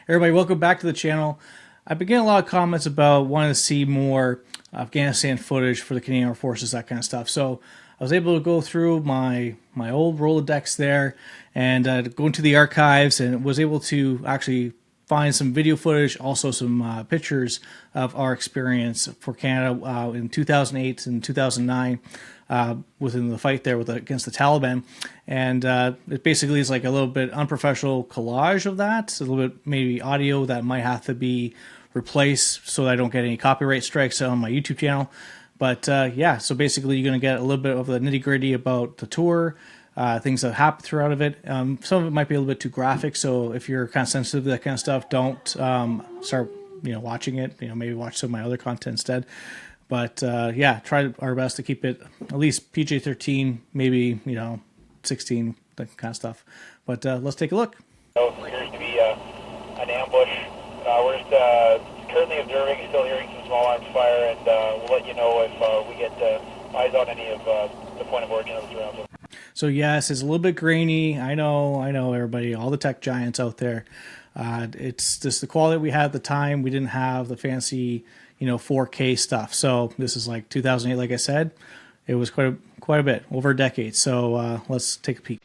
Everybody, welcome back to the channel. I've been getting a lot of comments about wanting to see more Afghanistan footage for the Canadian Armed Forces, that kind of stuff. So I was able to go through my old Rolodex there and go into the archives, and was able to actually find some video footage, also some pictures of our experience for Canada in 2008 and 2009 within the fight there against the Taliban. And it basically is like a little bit unprofessional collage of that, a little bit maybe audio that might have to be replaced so that I don't get any copyright strikes on my YouTube channel. But yeah, so basically you're going to get a little bit of the nitty gritty about the tour, things that happened throughout of it. Some of it might be a little bit too graphic, so if you're kind of sensitive to that kind of stuff, don't start watching it. Maybe watch some of my other content instead. But yeah, try our best to keep it at least PG-13, maybe 16, that kind of stuff. But let's take a look. It appears to be an ambush. We're just currently observing, still hearing some small arms fire, and we'll let you know if we get eyes on any of the point of origin of the rounds. So yes, it's a little bit grainy. I know, everybody, all the tech giants out there. It's just the quality we had at the time. We didn't have the fancy 4K stuff. So this is like 2008, like I said. It was quite a bit, over a decade. So let's take a peek.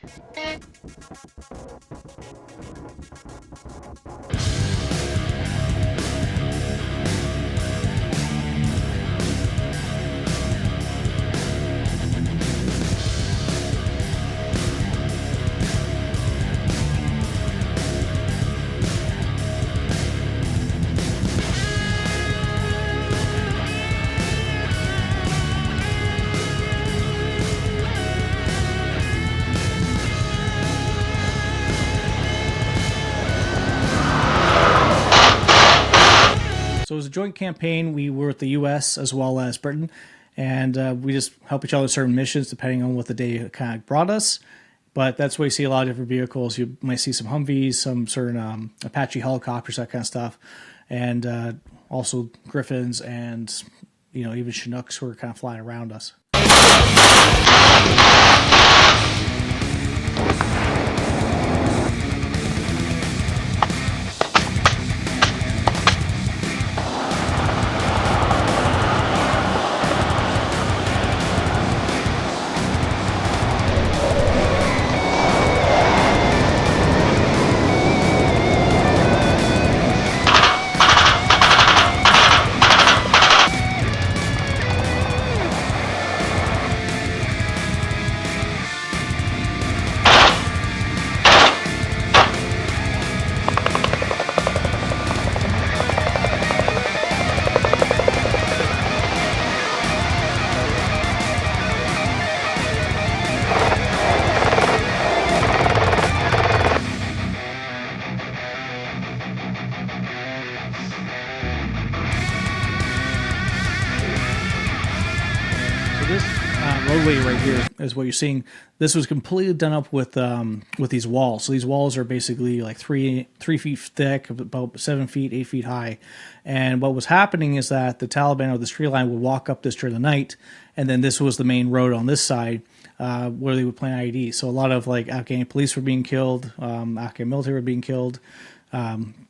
So it was a joint campaign. We were with the U.S. as well as Britain, and we just help each other with certain missions depending on what the day kind of brought us. But that's where you see a lot of different vehicles. You might see some Humvees, some certain Apache helicopters, that kind of stuff, and also Griffins and even Chinooks who were kind of flying around us. This roadway right here is what you're seeing. This was completely done up with these walls. So these walls are basically like three feet thick, about 7 feet, 8 feet high. And what was happening is that the Taliban or the tree line would walk up this during the night, and then this was the main road on this side where they would plant IEDs. So a lot of like Afghan police were being killed, Afghan military were being killed,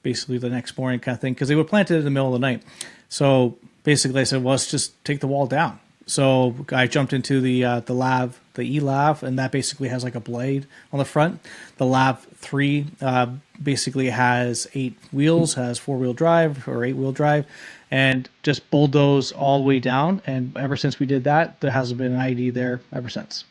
basically the next morning kind of thing, because they would plant it in the middle of the night. So basically I said, well, let's just take the wall down. So I jumped into the LAV, the E-LAV, and that basically has like a blade on the front. The LAV 3 basically has 8 wheels, has 4-wheel drive or 8-wheel drive, and just bulldoze all the way down. And ever since we did that, there hasn't been an IED there ever since.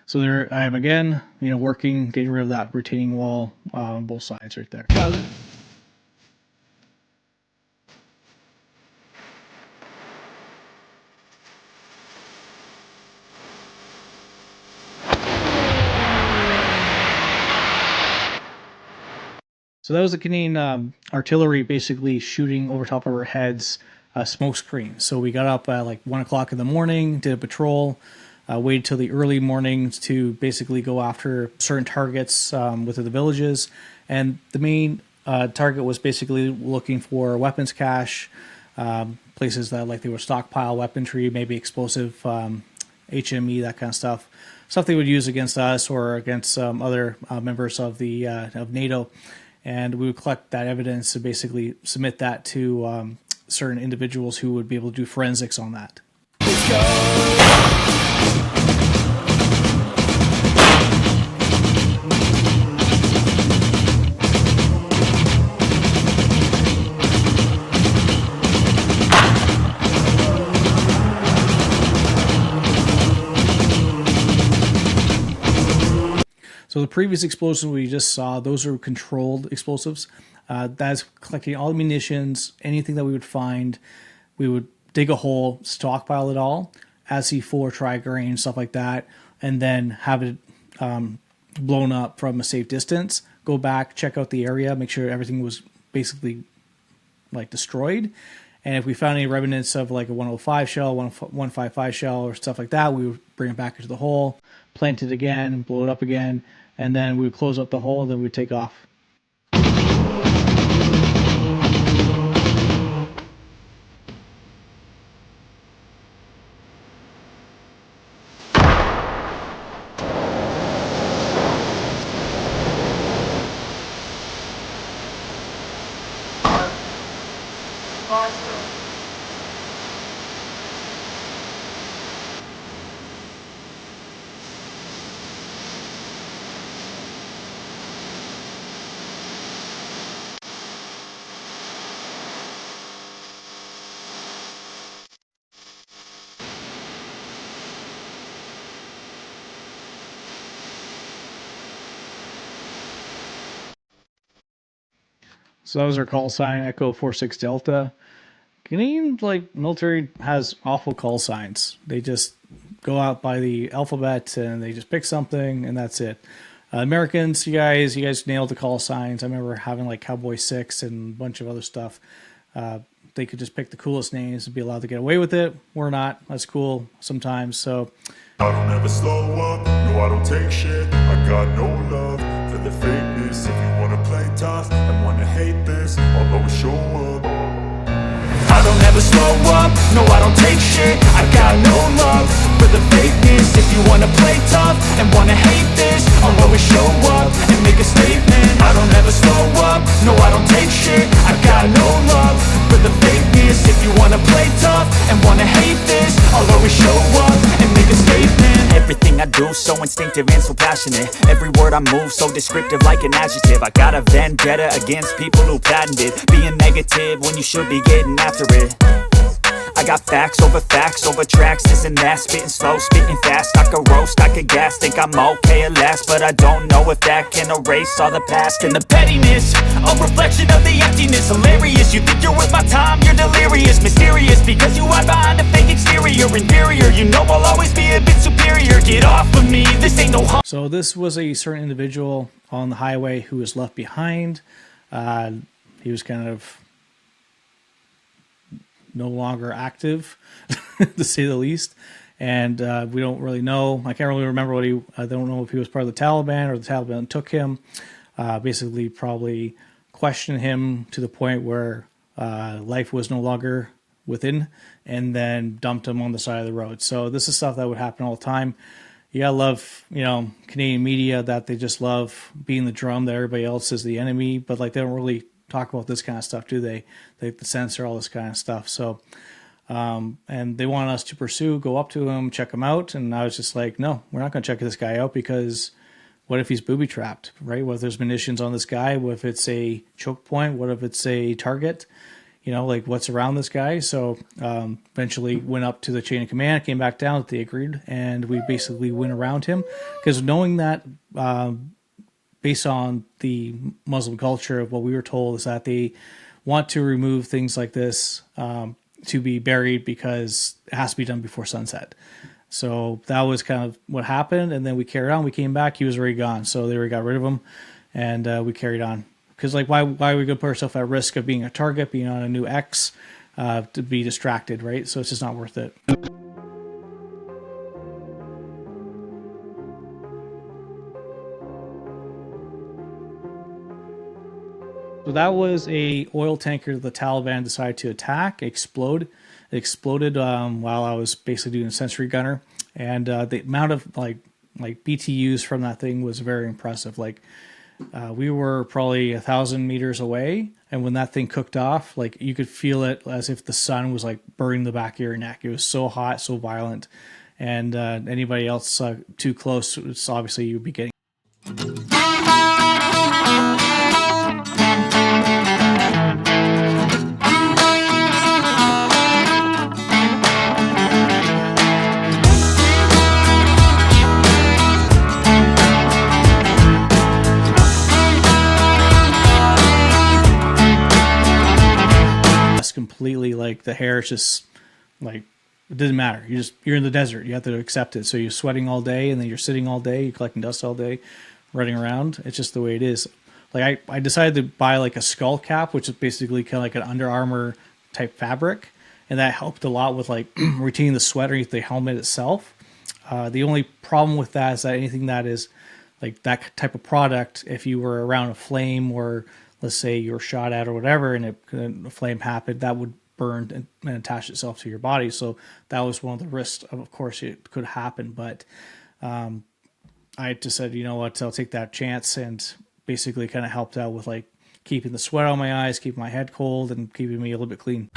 So there I am again, working, getting rid of that retaining wall on both sides right there. So that was the Canadian artillery basically shooting over top of our heads, smoke screen. So we got up at like 1 o'clock in the morning, did a patrol, waited till the early mornings to basically go after certain targets within the villages. And the main target was basically looking for weapons cache, places that like they would stockpile weaponry, maybe explosive HME, that kind of stuff. Stuff they would use against us or against other members of the of NATO. And we would collect that evidence to basically submit that to certain individuals who would be able to do forensics on that. Let's go. So the previous explosives we just saw, those are controlled explosives. That's collecting all the munitions, anything that we would find. We would dig a hole, stockpile it all, add C4, tri-grain, stuff like that, and then have it blown up from a safe distance. Go back, check out the area, make sure everything was basically like destroyed. And if we found any remnants of like a 105 shell, 155 shell, or stuff like that, we would bring it back into the hole, plant it again, blow it up again, and then we would close up the hole, and then we'd take off. So that was our call sign, Echo 46 Delta. Canadian military has awful call signs. They just go out by the alphabet and they just pick something and that's it. Americans, you guys nailed the call signs. I remember having like Cowboy 6 and a bunch of other stuff. They could just pick the coolest names and be allowed to get away with it. We're not. That's cool sometimes. So I don't ever slow up, no I don't take shit. I got no love for the fakeness. If you wanna play tough and wanna hate this, I'll always show up. I don't ever slow up, no I don't take shit. I got no love for the fakeness. If you wanna play tough and wanna hate this, I'll always show up and make a statement. I don't ever slow up, no I don't take shit. I got no love for the fakeness. If you wanna play tough and wanna hate this, I'll always show up and make a statement. Everything I do so instinctive and so passionate. Every word I move so descriptive like an adjective. I got a vendetta against people who patented being negative when you should be getting after it. I got facts over tracks, this and that. Spitting slow, spitting fast, I could roast, I could gas. Think I'm okay at last, but I don't know if that can erase all the past. And the pettiness, a reflection of the emptiness. Hilarious, you think you're with my time, you're delirious. Mysterious, because you hide behind a fake exterior. Inferior, you know I'll always be a bit superior. Get off of me, this ain't no harm. So this was a certain individual on the highway who was left behind. He was kind of no longer active, to say the least. And we don't really know. I can't really remember I don't know if he was part of the Taliban or the Taliban took him. Basically, probably questioned him to the point where life was no longer within, and then dumped him on the side of the road. So this is stuff that would happen all the time. You gotta love, Canadian media, that they just love being the drum that everybody else is the enemy, but they don't really talk about this kind of stuff, do they? They censor all this kind of stuff. So, and they want us to go up to him, check him out. And I was just like, no, we're not going to check this guy out, because what if he's booby trapped, right? What if there's munitions on this guy? What if it's a choke point? What if it's a target? What's around this guy? So eventually went up to the chain of command, came back down, they agreed, and we basically went around him, because knowing that based on the Muslim culture of what we were told is that they want to remove things like this to be buried, because it has to be done before sunset. So that was kind of what happened. And then we carried on. We came back. He was already gone. So they already got rid of him. And we carried on. Because why are we going to put ourselves at risk of being a target, being on a new X, to be distracted, right? So it's just not worth it. So that was a oil tanker that the Taliban decided to attack, explode. It exploded while I was basically doing a sensory gunner, and the amount of like BTUs from that thing was very impressive. Like we were probably 1,000 meters away, and when that thing cooked off, like you could feel it as if the sun was like burning the back of your neck. It was so hot, so violent, and anybody else too close, it's obviously you'd be getting. Completely, like the hair is just like it doesn't matter. You're in the desert. You have to accept it. So you're sweating all day, and then you're sitting all day. You're collecting dust all day, running around. It's just the way it is. Like I decided to buy like a skull cap, which is basically kind of like an Under Armour type fabric, and that helped a lot with like retaining the sweat underneath the helmet itself. The only problem with that is that anything that is like that type of product, if you were around a flame or let's say you were shot at or whatever, and a flame happened, that would burn and attach itself to your body. So that was one of the risks. Of course, it could happen, but I just said, you know what, I'll take that chance, and basically kind of helped out with like keeping the sweat on my eyes, keeping my head cold, and keeping me a little bit clean.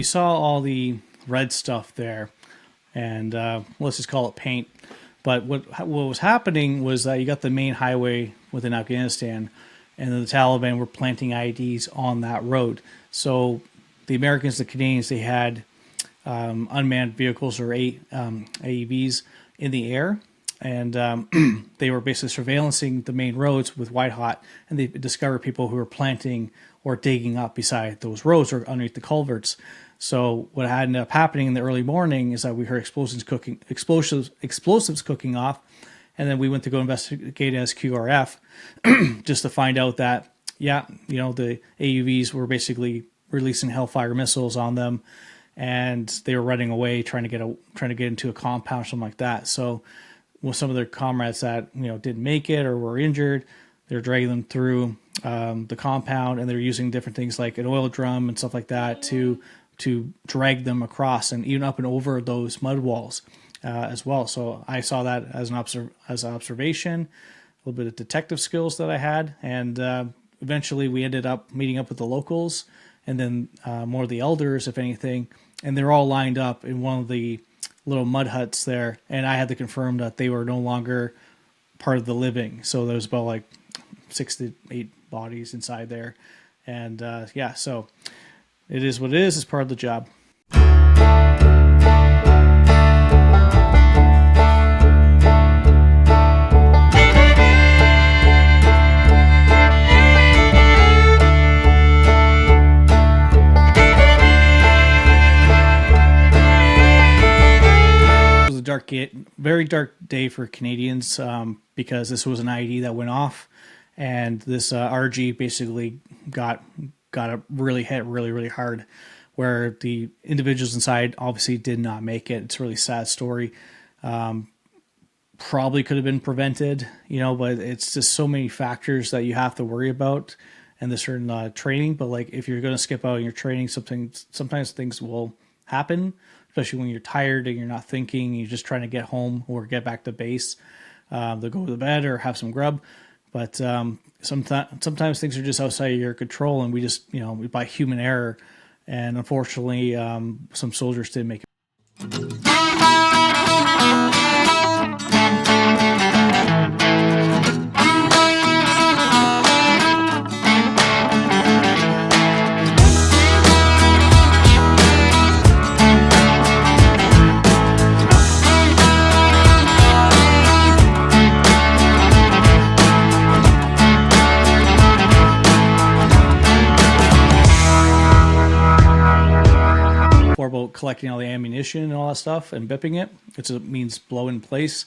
Saw all the red stuff there, and let's just call it paint. But what was happening was that you got the main highway within Afghanistan, and then the Taliban were planting IEDs on that road. So the Americans, the Canadians, they had unmanned vehicles or AEVs in the air, and they were basically surveillancing the main roads with white hot, and they discovered people who were planting or digging up beside those roads or underneath the culverts. So what had ended up happening in the early morning is that we heard explosives cooking off, and then we went to go investigate as QRF just to find out that the AUVs were basically releasing Hellfire missiles on them, and they were running away trying to get into a compound or something like that. So with some of their comrades that didn't make it or were injured, they're dragging them through the compound, and they're using different things like an oil drum and stuff like that to drag them across and even up and over those mud walls as well. So I saw that as an observation, a little bit of detective skills that I had, and eventually we ended up meeting up with the locals and then more of the elders, if anything, and they're all lined up in one of the little mud huts there, and I had to confirm that they were no longer part of the living. So there was about like 6 to 8 bodies inside there, and so it is what it is. It's part of the job. It was a very dark day for Canadians because this was an IED that went off, and this RG basically got really hit really hard, where the individuals inside obviously did not make it. It's a really sad story. Probably could have been prevented, but it's just so many factors that you have to worry about and the certain training. But like if you're going to skip out on your training, sometimes things will happen, especially when you're tired and you're not thinking, you're just trying to get home or get back to base, to go to bed or have some grub. But sometimes things are just outside of your control, and we just, by human error, and unfortunately, some soldiers did make it. collecting all the ammunition and all that stuff and bipping it. It means blow in place.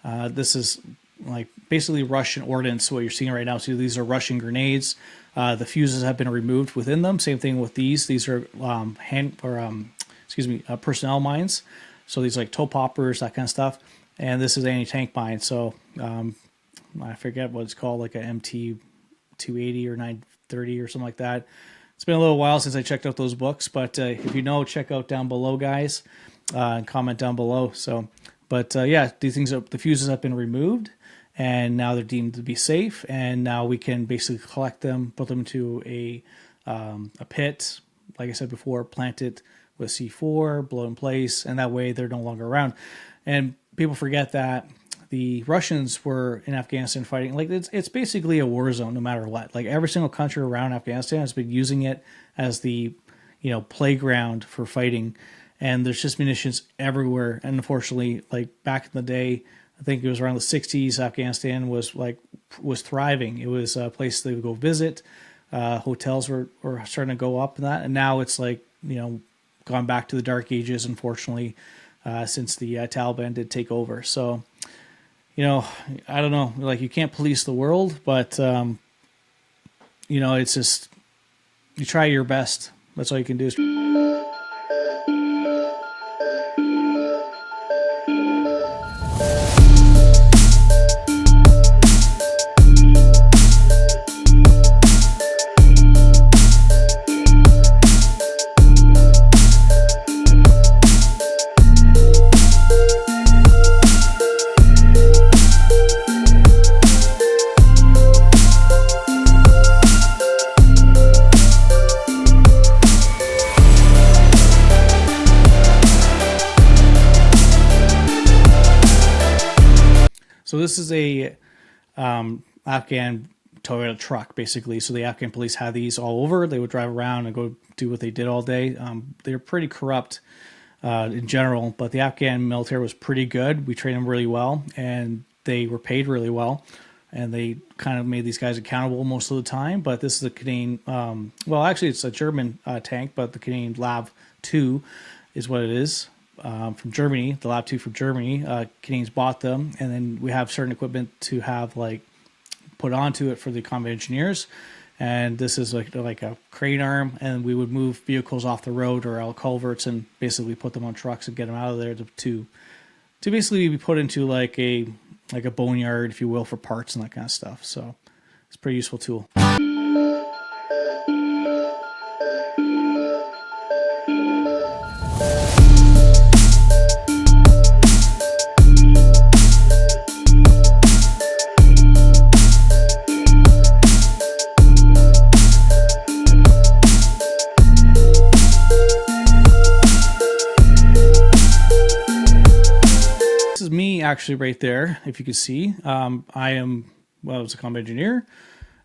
This is like basically Russian ordnance. What you're seeing right now. So these are Russian grenades. The fuses have been removed within them. Same thing with these. These are personnel mines. So these like toe poppers, that kind of stuff. And this is anti-tank mine. So I forget what it's called, like a MT 280 or 930 or something like that. It's been a little while since I checked out those books, but if you know, check out down below, guys, and comment down below. So, but yeah, these things, the fuses have been removed, and now they're deemed to be safe, and now we can basically collect them, put them into a pit, like I said before, plant it with C4, blow in place, and that way they're no longer around. And people forget that the Russians were in Afghanistan fighting. Like it's basically a war zone no matter what. Like every single country around Afghanistan has been using it as the, playground for fighting. And there's just munitions everywhere. And unfortunately, like back in the day, I think it was around the 60s, Afghanistan was thriving. It was a place they would go visit. Hotels were starting to go up and that. And now it's like, gone back to the dark ages, unfortunately, since the Taliban did take over. So, I don't know, like you can't police the world, but, it's just, you try your best. That's all you can do. So this is a Afghan Toyota truck, basically. So the Afghan police had these all over. They would drive around and go do what they did all day. They're pretty corrupt in general, but the Afghan military was pretty good. We trained them really well, and they were paid really well. And they kind of made these guys accountable most of the time. But this is a Canadian, well, actually it's a German tank, but the Canadian Lab 2 is what it is. From Germany, the Lab 2 from Germany. Canadians bought them, and then we have certain equipment to have like put onto it for the combat engineers. And this is like a crane arm, and we would move vehicles off the road or out culverts and basically put them on trucks and get them out of there to basically be put into like a boneyard, if you will, for parts and that kind of stuff. So it's a pretty useful tool. Me actually right there, if you can see. I was a combat engineer,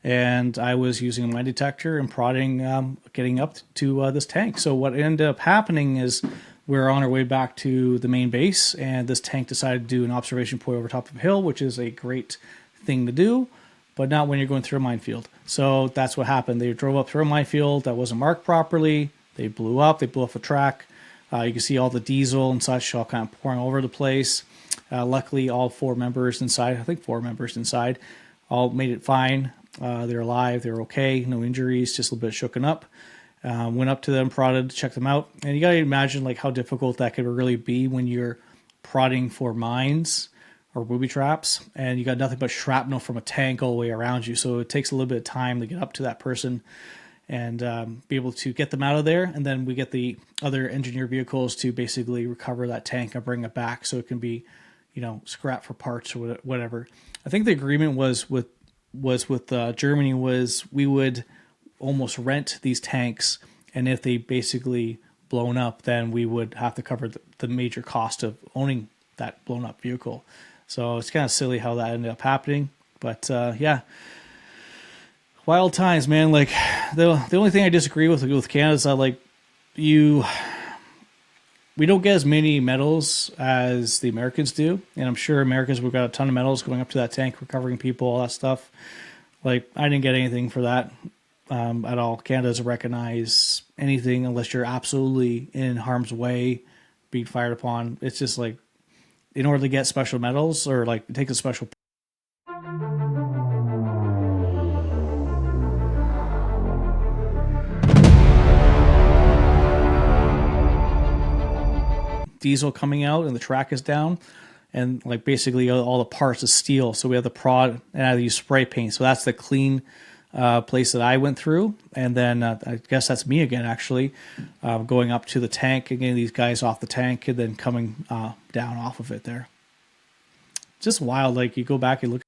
and I was using a mine detector and prodding, getting up to this tank. So what ended up happening is we're on our way back to the main base, and this tank decided to do an observation point over top of a hill, which is a great thing to do, but not when you're going through a minefield. So that's what happened. They drove up through a minefield that wasn't marked properly. They blew up. They blew off a track. You can see all the diesel and such all kind of pouring over the place. Luckily, all 4 members inside, I think 4 members inside, all made it fine. They're alive. They're okay. No injuries, just a little bit shooken up. Went up to them, prodded, checked them out. And you got to imagine like how difficult that could really be when you're prodding for mines or booby traps, and you got nothing but shrapnel from a tank all the way around you. So it takes a little bit of time to get up to that person and be able to get them out of there. And then we get the other engineer vehicles to basically recover that tank and bring it back so it can be, scrap for parts or whatever. I think the agreement was with Germany was we would almost rent these tanks, and if they basically blown up, then we would have to cover the major cost of owning that blown up vehicle. So it's kind of silly how that ended up happening, but yeah. Wild times, man. Like the only thing I disagree with Canada is that like we don't get as many medals as the Americans do, and I'm sure Americans we've got a ton of medals going up to that tank, recovering people, all that stuff. Like I didn't get anything for that at all. Canada doesn't recognize anything unless you're absolutely in harm's way, being fired upon. It's just like, in order to get special medals, or like it takes a special diesel coming out and the track is down, and like basically all the parts is steel. So we have the prod, and I use spray paint. So that's the clean place that I went through. And then I guess that's me again, actually, going up to the tank and getting these guys off the tank and then coming down off of it there. Just wild. Like, you go back and look.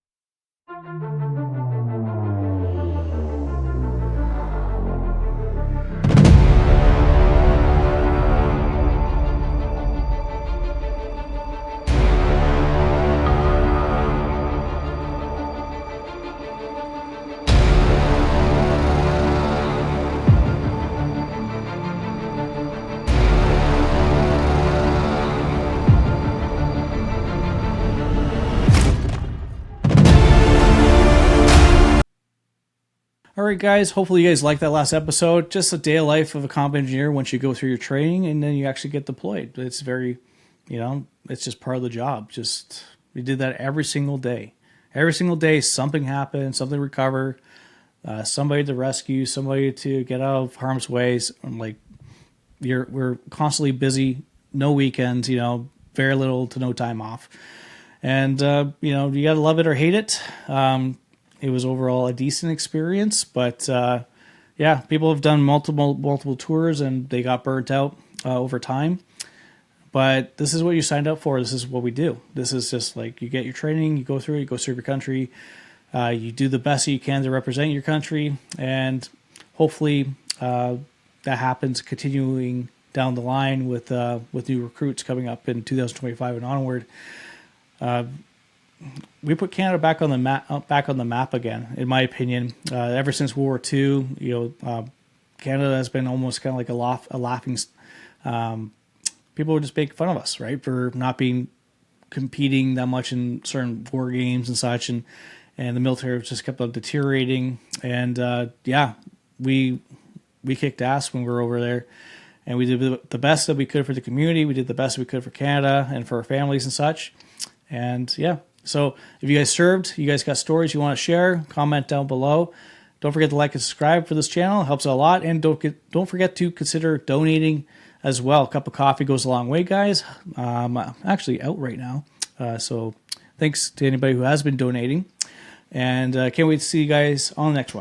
Alright guys, hopefully you guys liked that last episode. Just a day of life of a combat engineer once you go through your training and then you actually get deployed. It's very, it's just part of the job. Just, we did that every single day. Every single day something happened, something recovered, somebody to rescue, somebody to get out of harm's way. Like, we're constantly busy, no weekends, very little to no time off. And, you gotta love it or hate it. It was overall a decent experience, but yeah, people have done multiple tours and they got burnt out over time. But this is what you signed up for. This is what we do. This is just like, you get your training, you go through it, you go serve your country, you do the best that you can to represent your country, and hopefully that happens continuing down the line with new recruits coming up in 2025 and onward. We put Canada back on the map again, in my opinion. Ever since World War II, Canada has been almost kind of like a laughing. People would just make fun of us, right, for not competing that much in certain war games and such, and the military just kept on deteriorating. And yeah, we kicked ass when we were over there, and we did the best that we could for the community. We did the best we could for Canada and for our families and such. And yeah. So if you guys served, you guys got stories you want to share, comment down below. Don't forget to like and subscribe for this channel. It helps out a lot. And don't forget to consider donating as well. A cup of coffee goes a long way, guys. I'm actually out right now. So thanks to anybody who has been donating. And can't wait to see you guys on the next one.